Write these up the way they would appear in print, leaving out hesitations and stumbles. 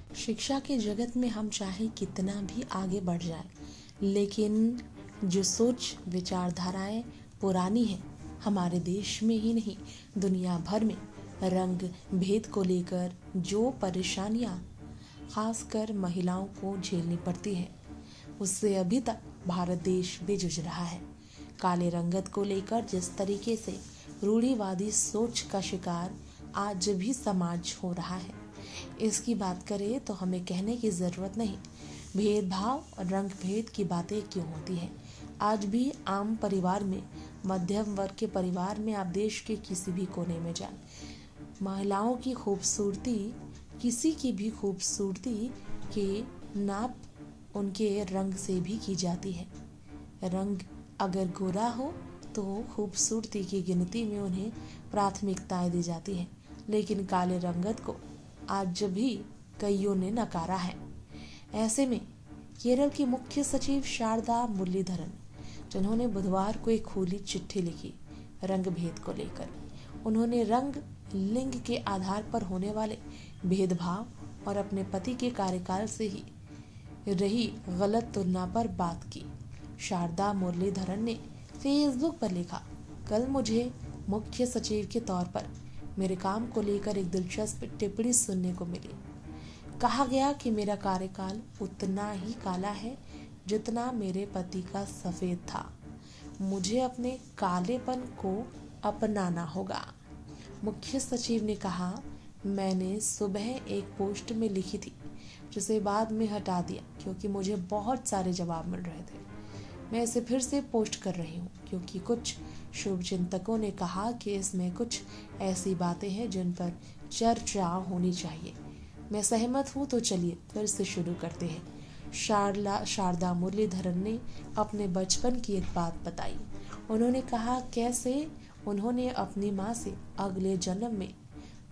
शिक्षा के जगत में हम चाहे कितना भी आगे बढ़ जाए, लेकिन जो सोच विचारधाराएं पुरानी हैं, हमारे देश में ही नहीं दुनिया भर में रंग भेद को लेकर जो परेशानियां खासकर महिलाओं को झेलनी पड़ती है, उससे अभी तक भारत देश भी जूझ रहा है। काले रंगत को लेकर जिस तरीके से रूढ़िवादी सोच का शिकार आज भी समाज हो रहा है, इसकी बात करें तो हमें कहने की ज़रूरत नहीं। भेदभाव और रंग भेद की बातें क्यों होती हैं? आज भी आम परिवार में, मध्यम वर्ग के परिवार में, आप देश के किसी भी कोने में जाएं, महिलाओं की खूबसूरती, किसी की भी खूबसूरती के नाप उनके रंग से भी की जाती है। रंग अगर गोरा हो तो खूबसूरती की गिनती में उन्हें प्राथमिकताएं दी जाती है, लेकिन काले रंगत को आज भी कईयों ने नकारा है। ऐसे में केरल की मुख्य सचिव शारदा मुरलीधरन, जिन्होंने बुधवार को एक खुली चिट्ठी लिखी रंग भेद को लेकर, उन्होंने रंग लिंग के आधार पर होने वाले भेदभाव और अपने पति के कार्यकाल से ही रही गलत तुलना पर बात की। शारदा मुरलीधरन ने फेसबुक पर लिखा, कल मुझे मुख्य सचिव के तौर पर मेरे काम को लेकर एक दिलचस्प टिप्पणी सुनने को मिली। कहा गया कि मेरा कार्यकाल उतना ही काला है जितना मेरे पति का सफेद था। मुझे अपने कालेपन को अपनाना होगा। मुख्य सचिव ने कहा, मैंने सुबह एक पोस्ट में लिखी थी जिसे बाद में हटा दिया क्योंकि मुझे बहुत सारे जवाब मिल रहे थे। मैं इसे फिर से पोस्ट कर रही हूँ क्योंकि कुछ शुभचिंतकों ने कहा कि इसमें कुछ ऐसी बातें हैं जिन पर चर्चा होनी चाहिए। मैं सहमत हूँ, तो चलिए फिर से शुरू करते हैं। शारदा मुरलीधरन ने अपने बचपन की एक बात बताई। उन्होंने कहा कैसे उन्होंने अपनी माँ से अगले जन्म में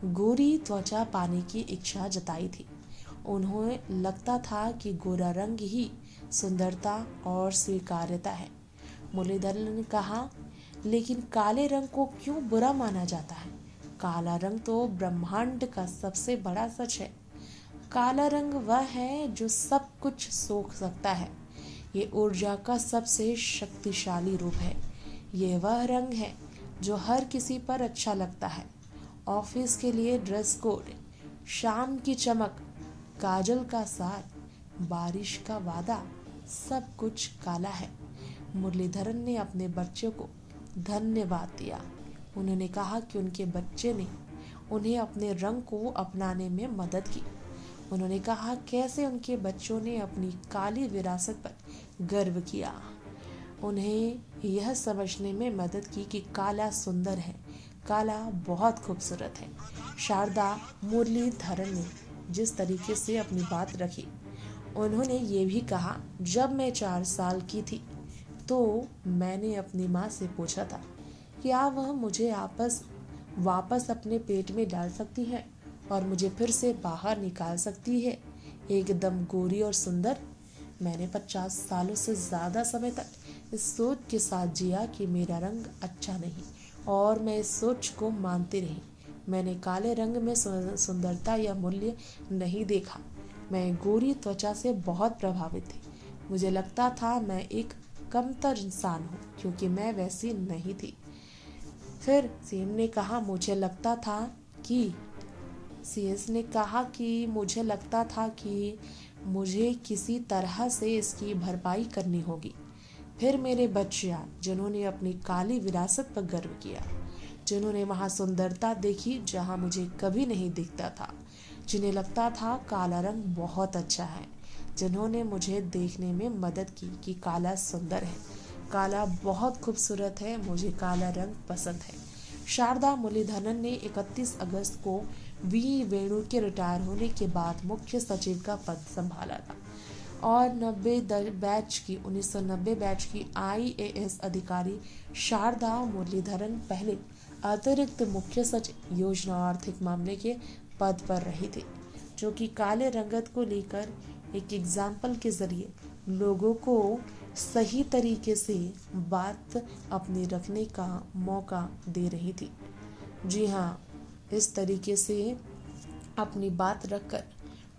गोरी त्वचा पाने की इच्छा जताई थी। उन्हें लगता था कि गोरा रंग ही सुंदरता और स्वीकार्यता है। मुरलीधरन ने कहा, लेकिन काले रंग को क्यों बुरा माना जाता है? काला रंग तो ब्रह्मांड का सबसे बड़ा सच है। काला रंग वह है जो सब कुछ सोख सकता है। ये ऊर्जा का सबसे शक्तिशाली रूप है। ये वह रंग है जो हर किसी पर अच्छा लगता है। ऑफिस के लिए ड्रेस कोड, शाम की चमक, काजल का सार, बारिश का वादा, सब कुछ काला है। मुरलीधरन ने अपने बच्चों को धन्यवाद दिया। उन्होंने कहा कि उनके बच्चे ने उन्हें अपने रंग को अपनाने में मदद की। उन्होंने कहा कैसे उनके बच्चों ने अपनी काली विरासत पर गर्व किया। उन्हें यह समझने में मदद की कि काला सुंदर है, काला बहुत खूबसूरत है। शारदा मुरलीधरन ने जिस तरीके से अपनी बात रखी, उन्होंने ये भी कहा, जब मैं 4 साल की थी तो मैंने अपनी माँ से पूछा था क्या वह मुझे वापस अपने पेट में डाल सकती है और मुझे फिर से बाहर निकाल सकती है एकदम गोरी और सुंदर। मैंने 50 सालों से ज़्यादा समय तक इस सोच के साथ जिया कि मेरा रंग अच्छा नहीं, और मैं इस सोच को मानती रही। मैंने काले रंग में सुंदरता या मूल्य नहीं देखा। मैं गोरी त्वचा से बहुत प्रभावित थी। मुझे लगता था मैं एक कमतर इंसान हूँ क्योंकि मैं वैसी नहीं थी। फिर सीएस ने कहा मुझे लगता था कि मुझे किसी तरह से इसकी भरपाई करनी होगी। फिर मेरे बच्चे आए जिन्होंने अपनी काली विरासत पर गर्व किया, जिन्होंने वहाँ सुंदरता देखी जहाँ मुझे कभी नहीं दिखता था, जिन्हें लगता था काला रंग बहुत अच्छा है, जिन्होंने मुझे देखने में मदद की कि काला सुंदर है, काला बहुत खूबसूरत है, मुझे काला रंग पसंद है। शारदा मुरलीधरन ने 31 अगस्त को वी वेणु के रिटायर होने के बाद मुख्य सचिव का पद संभाला था और 1990 बैच की IAS अधिकारी शारदा मुरलीधरन पहले अतिरिक्त मुख्य सचिव योजना और आर्थिक मामले के पद पर रही थी, जो कि काले रंगत को लेकर एक एग्जाम्पल के जरिए लोगों को सही तरीके से बात अपनी रखने का मौका दे रही थी। जी हाँ, इस तरीके से अपनी बात रखकर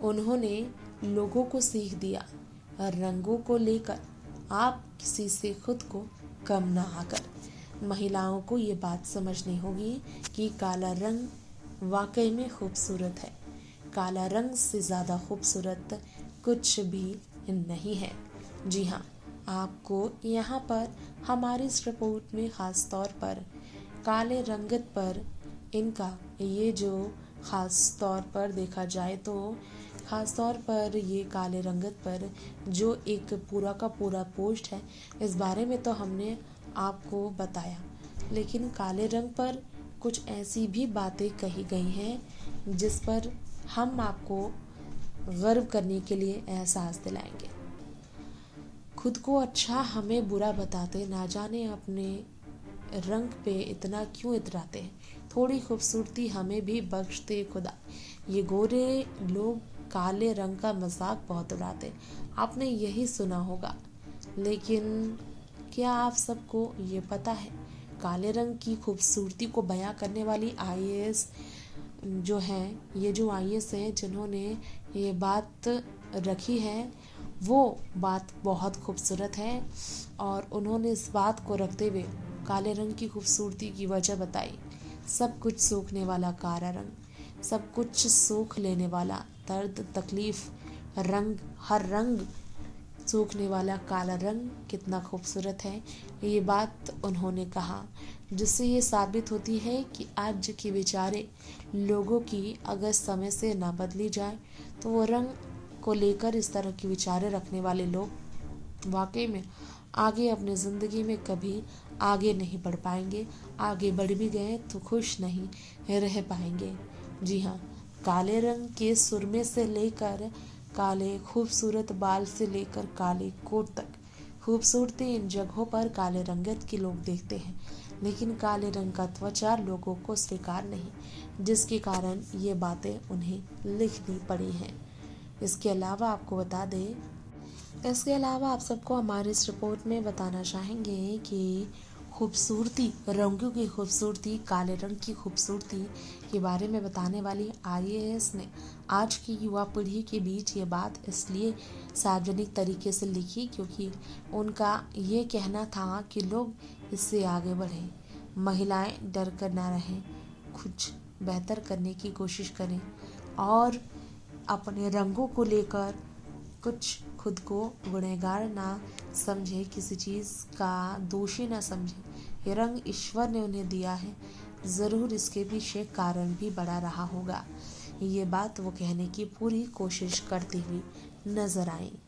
उन्होंने लोगों को सीख दिया, रंगों को लेकर आप किसी से खुद को कम ना आकर। महिलाओं को ये बात समझनी होगी कि काला रंग वाकई में खूबसूरत है। काला रंग से ज़्यादा खूबसूरत कुछ भी नहीं है। जी हाँ, आपको यहाँ पर हमारी इस रिपोर्ट में ख़ास तौर पर काले रंगत पर इनका ये जो ख़ास तौर पर देखा जाए तो ख़ास तौर पर ये काले रंगत पर जो एक पूरा का पूरा पोस्ट है, इस बारे में तो हमने आपको बताया, लेकिन काले रंग पर कुछ ऐसी भी बातें कही गई हैं जिस पर हम आपको गर्व करने के लिए एहसास दिलाएंगे। खुद को अच्छा हमें बुरा बताते, ना जाने अपने रंग पे इतना क्यों इतराते हैं। थोड़ी खूबसूरती हमें भी बख्श दे खुदा। ये गोरे लोग काले रंग का मजाक बहुत उड़ाते, आपने यही सुना होगा। लेकिन क्या आप सबको ये पता है, काले रंग की खूबसूरती को बयां करने वाली आईएएस जो हैं, ये जो आईएएस हैं जिन्होंने ये बात रखी है, वो बात बहुत खूबसूरत है और उन्होंने इस बात को रखते हुए काले रंग की खूबसूरती की वजह बताई। सब कुछ सूखने वाला काला रंग, सब कुछ सूख लेने वाला, दर्द तकलीफ रंग, हर रंग सूखने वाला काला रंग कितना खूबसूरत है, ये बात उन्होंने कहा। जिससे ये साबित होती है कि आज के बेचारे लोगों की अगर समय से ना बदली जाए तो वो रंग को लेकर इस तरह के विचारें रखने वाले लोग वाकई में आगे अपने ज़िंदगी में कभी आगे नहीं बढ़ पाएंगे। आगे बढ़ भी गए तो खुश नहीं रह पाएंगे। जी हाँ, काले रंग के सुरमे से लेकर काले खूबसूरत बाल से लेकर काले कोट तक खूबसूरती इन जगहों पर काले रंगत के लोग देखते हैं, लेकिन काले रंग का त्वचा लोगों को स्वीकार नहीं, जिसके कारण ये बातें उन्हें लिखनी पड़ी हैं। इसके अलावा आपको बता दें, इसके अलावा आप सबको हमारी इस रिपोर्ट में बताना चाहेंगे कि खूबसूरती, रंगों की खूबसूरती, काले रंग की खूबसूरती के बारे में बताने वाली आईएएस ने आज की युवा पीढ़ी के बीच ये बात इसलिए सार्वजनिक तरीके से लिखी क्योंकि उनका ये कहना था कि लोग इससे आगे बढ़ें, महिलाएं डर कर ना रहें, कुछ बेहतर करने की कोशिश करें और अपने रंगों को लेकर कुछ खुद को गुनहगार ना समझे, किसी चीज़ का दोषी ना समझे। ये रंग ईश्वर ने उन्हें दिया है, ज़रूर इसके पीछे कारण भी बड़ा रहा होगा। ये बात वो कहने की पूरी कोशिश करती हुई नजर आई।